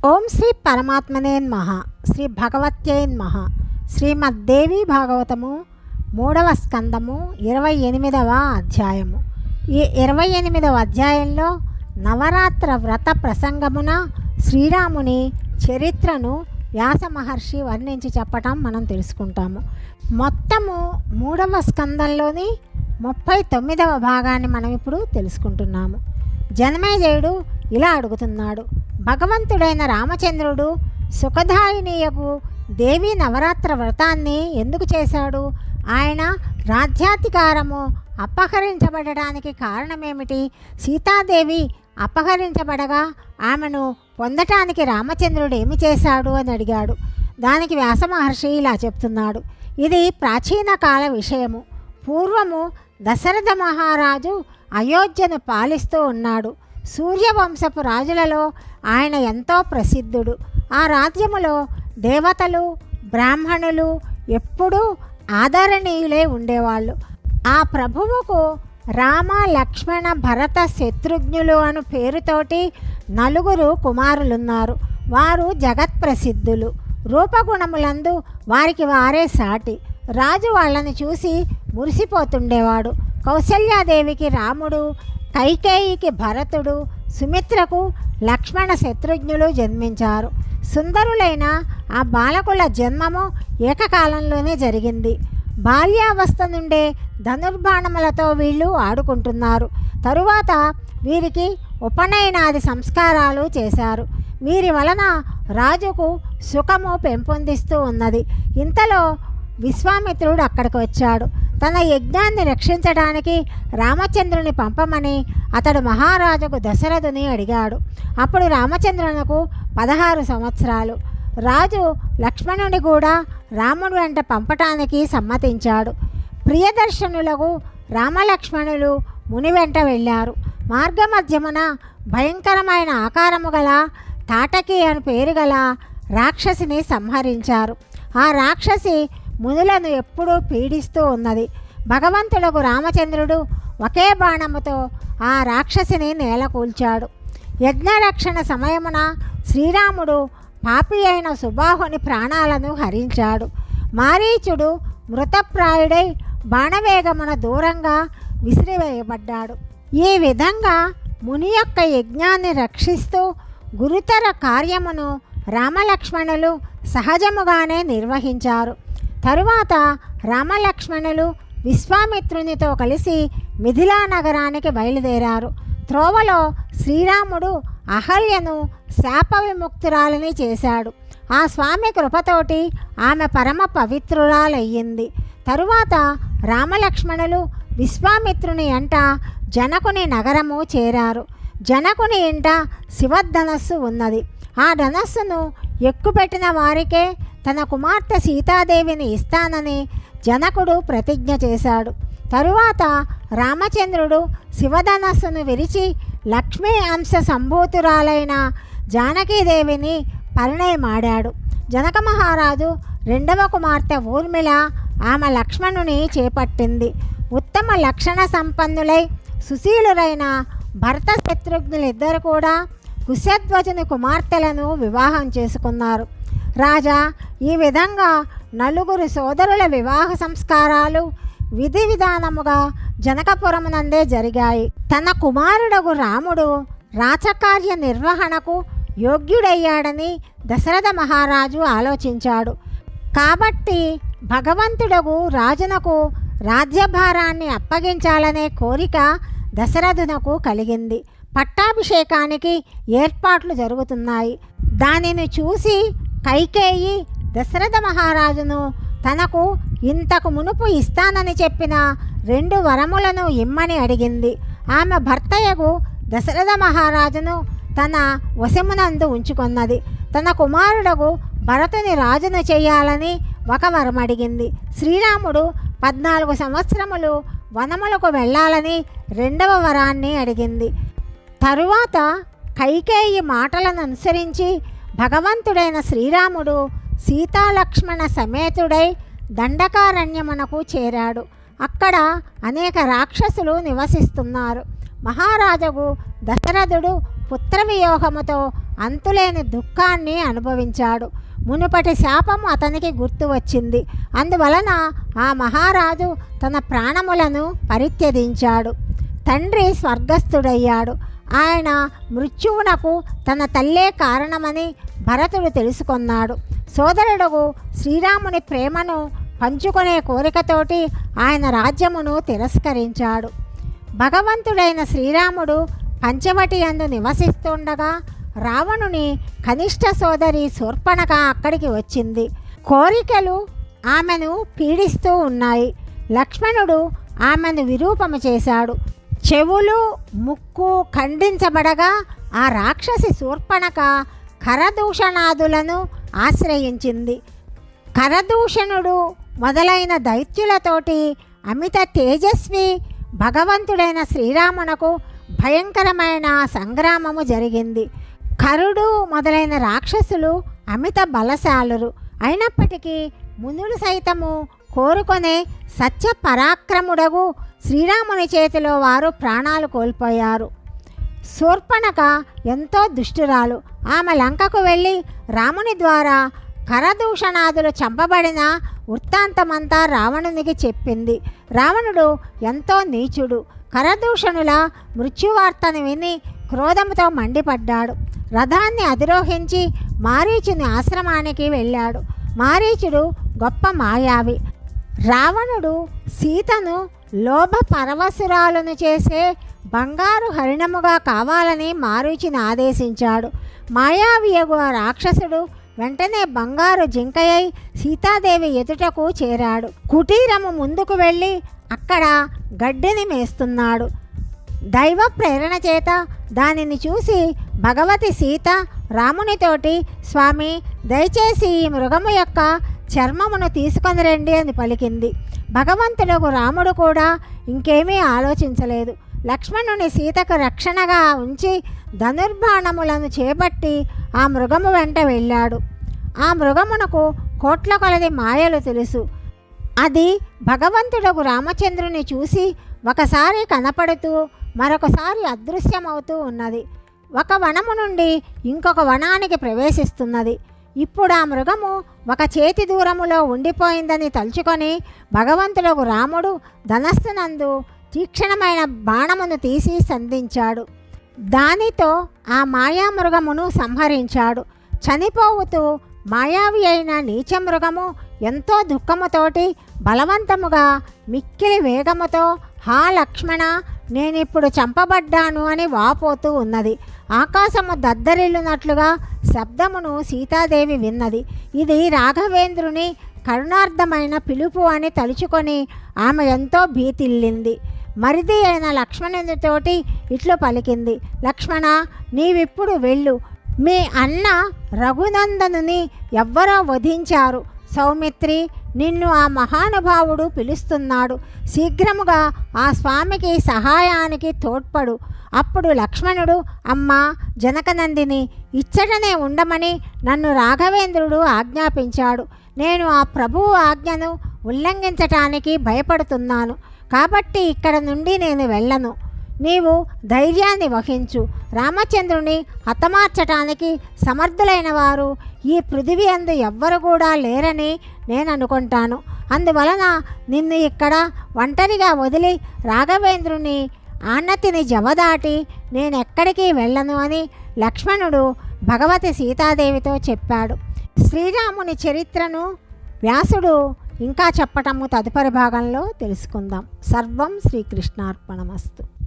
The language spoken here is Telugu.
ఓం శ్రీ పరమాత్మనే నమః. శ్రీ భగవత్యై నమః. శ్రీమద్దేవి భాగవతము 3వ స్కందము 28వ అధ్యాయము. ఈ 28వ అధ్యాయంలో నవరాత్ర వ్రత ప్రసంగమున శ్రీరాముని చరిత్రను వ్యాస మహర్షి వర్ణించి చెప్పటం మనం తెలుసుకుంటాము. మొత్తము 3వ స్కందంలోని 39వ భాగాన్ని మనం ఇప్పుడు తెలుసుకుంటున్నాము. జనమేజయుడు ఇలా అడుగుతున్నాడు: భగవంతుడైన రామచంద్రుడు సుఖదాయినియకు దేవి నవరాత్ర వ్రతాన్ని ఎందుకు చేశాడు? ఆయన రాజ్యాధికారము అపహరించబడడానికి కారణమేమిటి? సీతాదేవి అపహరించబడగా ఆమెను పొందటానికి రామచంద్రుడు ఏమి చేశాడు అని అడిగాడు. దానికి వ్యాస మహర్షి ఇలా చెప్తున్నాడు: ఇది ప్రాచీన కాల విషయము. పూర్వము దశరథ మహారాజు అయోధ్యను పాలిస్తూ ఉన్నాడు. సూర్యవంశపు రాజులలో ఆయన ఎంతో ప్రసిద్ధుడు. ఆ రాజ్యములో దేవతలు బ్రాహ్మణులు ఎప్పుడూ ఆదరణీయులై ఉండేవాళ్ళు. ఆ ప్రభువుకు రామ లక్ష్మణ భరత శత్రుఘ్నులు అను పేరుతోటి 4 కుమారులున్నారు. వారు జగత్ప్రసిద్ధులు. రూపగుణములందు వారికి వారే సాటి. రాజు వాళ్ళని చూసి మురిసిపోతుండేవాడు. కౌసల్యాదేవికి రాముడు, కైకేయికి భరతుడు, సుమిత్రకు లక్ష్మణ శత్రుఘ్నులు జన్మించారు. సుందరులైన ఆ బాలకుల జన్మము ఏకకాలంలోనే జరిగింది. బాల్యావస్థ నుండే ధనుర్బాణములతో వీళ్ళు ఆడుకుంటున్నారు. తరువాత వీరికి ఉపనయనాది సంస్కారాలు చేశారు. వీరి వలన రాజుకు సుఖము పెంపొందిస్తూ ఉన్నది. ఇంతలో విశ్వామిత్రుడు అక్కడికి వచ్చాడు. తన యజ్ఞాన్ని రక్షించడానికి రామచంద్రుని పంపమని అతడు మహారాజుకు దశరథుని అడిగాడు. అప్పుడు రామచంద్రునకు 16 సంవత్సరాలు. రాజు లక్ష్మణుని కూడా రాముడి వెంట పంపటానికి సమ్మతించాడు. ప్రియదర్శనులకు రామలక్ష్మణులు ముని వెంట వెళ్ళారు. మార్గమధ్యమున భయంకరమైన ఆకారము గల తాటకి అని పేరు గల రాక్షసిని సంహరించారు. ఆ రాక్షసి మునులను ఎప్పుడూ పీడిస్తూ ఉన్నది. భగవంతులకు రామచంద్రుడు ఒకే బాణముతో ఆ రాక్షసిని నేలకూల్చాడు. యజ్ఞరక్షణ సమయమున శ్రీరాముడు పాపి అయిన సుబాహుని ప్రాణాలను హరించాడు. మారీచుడు మృతప్రాయుడై బాణవేగమున దూరంగా విసిరివేయబడ్డాడు. ఈ విధంగా ముని యొక్క యజ్ఞాన్ని రక్షిస్తూ గురుతర కార్యమును రామలక్ష్మణులు సహజముగానే నిర్వహించారు. తరువాత రామలక్ష్మణులు విశ్వామిత్రునితో కలిసి మిథిలా నగరానికి బయలుదేరారు. త్రోవలో శ్రీరాముడు అహల్యను శాప విముక్తురాలని చేశాడు. ఆ స్వామి కృపతోటి ఆమె పరమ పవిత్రురాలయ్యింది. తరువాత రామలక్ష్మణులు విశ్వామిత్రుని ఎంట జనకుని నగరము చేరారు. జనకుని ఇంట శివధనస్సు ఉన్నది. ఆ ధనస్సును ఎక్కుపెట్టిన వారికే తన కుమార్తె సీతాదేవిని ఇస్తానని జనకుడు ప్రతిజ్ఞ చేశాడు. తరువాత రామచంద్రుడు శివధనస్సును విరిచి లక్ష్మీ అంశ సంభూతురాలైన జానకీదేవిని పరిణయమాడాడు. జనక మహారాజు 2వ కుమార్తె ఊర్మిళ ఆమె లక్ష్మణుని చేపట్టింది. ఉత్తమ లక్షణ సంపన్నులై సుశీలురైన భరత శత్రుఘ్నులిద్దరు కూడా కుశధ్వజుని కుమార్తెలను వివాహం చేసుకున్నారు. రాజా, ఈ విధంగా 4 సోదరుల వివాహ సంస్కారాలు విధి విధానముగా జనకపురమునందే జరిగాయి. తన కుమారుడగు రాముడు రాచకార్య నిర్వహణకు యోగ్యుడయ్యాడని దశరథ మహారాజు ఆలోచించాడు. కాబట్టి భగవంతుడగు రాజునకు రాజ్యభారాన్ని అప్పగించాలనే కోరిక దశరథునకు కలిగింది. పట్టాభిషేకానికి ఏర్పాట్లు జరుగుతున్నాయి. దానిని చూసి కైకేయి దశరథ మహారాజును తనకు ఇంతకు మునుపు ఇస్తానని చెప్పిన 2 వరములను ఇమ్మని అడిగింది. ఆమె భర్తయగు దశరథ మహారాజును తన వశమునందు ఉంచుకొన్నది. తన కుమారుడగు భరతుని రాజును చేయాలని ఒక వరం అడిగింది. శ్రీరాముడు 14 సంవత్సరములు వనములకు వెళ్ళాలని 2వ వరాన్ని అడిగింది. తరువాత కైకేయి మాటలను అనుసరించి భగవంతుడైన శ్రీరాముడు సీతాలక్ష్మణ సమేతుడై దండకారణ్యమునకు చేరాడు. అక్కడ అనేక రాక్షసులు నివసిస్తున్నారు. మహారాజుకు దశరథుడు పుత్రవియోగముతో అంతులేని దుఃఖాన్ని అనుభవించాడు. మునుపటి శాపము అతనికి గుర్తు వచ్చింది. అందువలన ఆ మహారాజు తన ప్రాణములను పరిత్యజించాడు. తండ్రి స్వర్గస్థుడయ్యాడు. ఆయన మృత్యువునకు తన తల్లే కారణమని భరతుడు తెలుసుకొన్నాడు. సోదరుడు శ్రీరాముని ప్రేమను పంచుకునే కోరికతోటి ఆయన రాజ్యమును తిరస్కరించాడు. భగవంతుడైన శ్రీరాముడు పంచవటి యందు నివసిస్తుండగా రావణుని కనిష్ట సోదరి శూర్పణఖ అక్కడికి వచ్చింది. కోరికలు ఆమెను పీడిస్తూ ఉన్నాయి. లక్ష్మణుడు ఆమెను విరూపము చేశాడు. చెవులు ముక్కు ఖండించబడగా ఆ రాక్షసి శూర్పణఖ కరదూషణాదులను ఆశ్రయించింది. కరదూషణుడు మొదలైన దైత్యులతోటి అమిత తేజస్వి భగవంతుడైన శ్రీరామునకు భయంకరమైన సంగ్రామము జరిగింది. కరుడు మొదలైన రాక్షసులు అమిత బలశాలురు. అయినప్పటికీ మునులు సైతము కోరుకొనే సత్య పరాక్రముడగు శ్రీరాముని చేతిలో వారు ప్రాణాలు కోల్పోయారు. శూర్పణఖ ఎంతో దుష్టురాలు. ఆమె లంకకు వెళ్ళి రాముని ద్వారా కరదూషణాదులు చంపబడిన వృత్తాంతమంతా రావణునికి చెప్పింది. రావణుడు ఎంతో నీచుడు. కరదూషణుల మృత్యువార్తను విని క్రోధముతో మండిపడ్డాడు. రథాన్ని అధిరోహించి మారీచుని ఆశ్రమానికి వెళ్ళాడు. మారీచుడు గొప్ప మాయావి. రావణుడు సీతను లోభ పరవశురాలను చేసే బంగారు హరిణముగా కావాలని మారీచుని ఆదేశించాడు. మాయావియగు ఆ రాక్షసుడు వెంటనే బంగారు జింకయ్య సీతాదేవి ఎదుటకు చేరాడు. కుటీరము ముందుకు వెళ్ళి అక్కడ గడ్డిని మేస్తున్నాడు. దైవ ప్రేరణ చేత దానిని చూసి భగవతి సీత రామునితోటి, స్వామి దయచేసి ఈ మృగము యొక్క చర్మమును తీసుకొని రండి అని పలికింది. భగవంతుడు రాముడు కూడా ఇంకేమీ ఆలోచించలేదు. లక్ష్మణుని సీతకు రక్షణగా ఉంచి ధనుర్బాణములను చేపట్టి ఆ మృగము వెంట వెళ్ళాడు. ఆ మృగమునకు కోట్ల కొలది మాయలు తెలుసు. అది భగవంతుడు రామచంద్రుని చూసి ఒకసారి కనపడుతూ మరొకసారి అదృశ్యమవుతూ ఉన్నది. ఒక వనము నుండి ఇంకొక వనానికి ప్రవేశిస్తున్నది. ఇప్పుడు ఆ మృగము ఒక చేతి దూరములో ఉండిపోయిందని తలుచుకొని భగవంతుడు రాముడు ధనస్సునందు తీక్షణమైన బాణమును తీసి సంధించాడు. దానితో ఆ మాయామృగమును సంహరించాడు. చనిపోవుతూ మాయావి అయిన నీచమృగము ఎంతో దుఃఖముతోటి బలవంతముగా మిక్కిలి వేగముతో హా లక్ష్మణ, నేనిప్పుడు చంపబడ్డాను అని వాపోతూ ఉన్నది. ఆకాశము దద్దరిల్లునట్లుగా శబ్దమును సీతాదేవి విన్నది. ఇది రాఘవేంద్రుని కరుణార్థమైన పిలుపు అని తలుచుకొని ఆమె ఎంతో భీతిల్లింది. మరిది అయిన లక్ష్మణునితోటి ఇట్లు పలికింది, లక్ష్మణ, నీవిప్పుడు వెళ్ళు. మీ అన్న రఘునందనుని ఎవ్వరో వధించారు. సౌమిత్రి, నిన్ను ఆ మహానుభావుడు పిలుస్తున్నాడు. శీఘ్రముగా ఆ స్వామికి సహాయానికి తోడ్పడు. అప్పుడు లక్ష్మణుడు, అమ్మా జనకనందిని, ఇచ్చటనే ఉండమని నన్ను రాఘవేంద్రుడు ఆజ్ఞాపించాడు. నేను ఆ ప్రభువు ఆజ్ఞను ఉల్లంఘించటానికి భయపడుతున్నాను. కాబట్టి ఇక్కడ నుండి నేను వెళ్ళను. నీవు ధైర్యాన్ని వహించు. రామచంద్రుని హతమార్చటానికి సమర్థులైన వారు ఈ పృథివీ అందు ఎవ్వరు కూడా లేరని నేను అనుకుంటాను. అందువలన నిన్ను ఇక్కడ ఒంటరిగా వదిలి రాఘవేంద్రుని ఆనతిని జవదాటి నేనెక్కడికి వెళ్ళను అని లక్ష్మణుడు భగవతి సీతాదేవితో చెప్పాడు. శ్రీరాముని చరిత్రను వ్యాసుడు ఇంకా చెప్పటము తదుపరి భాగంలో తెలుసుకుందాం. సర్వం శ్రీకృష్ణార్పణమస్తు.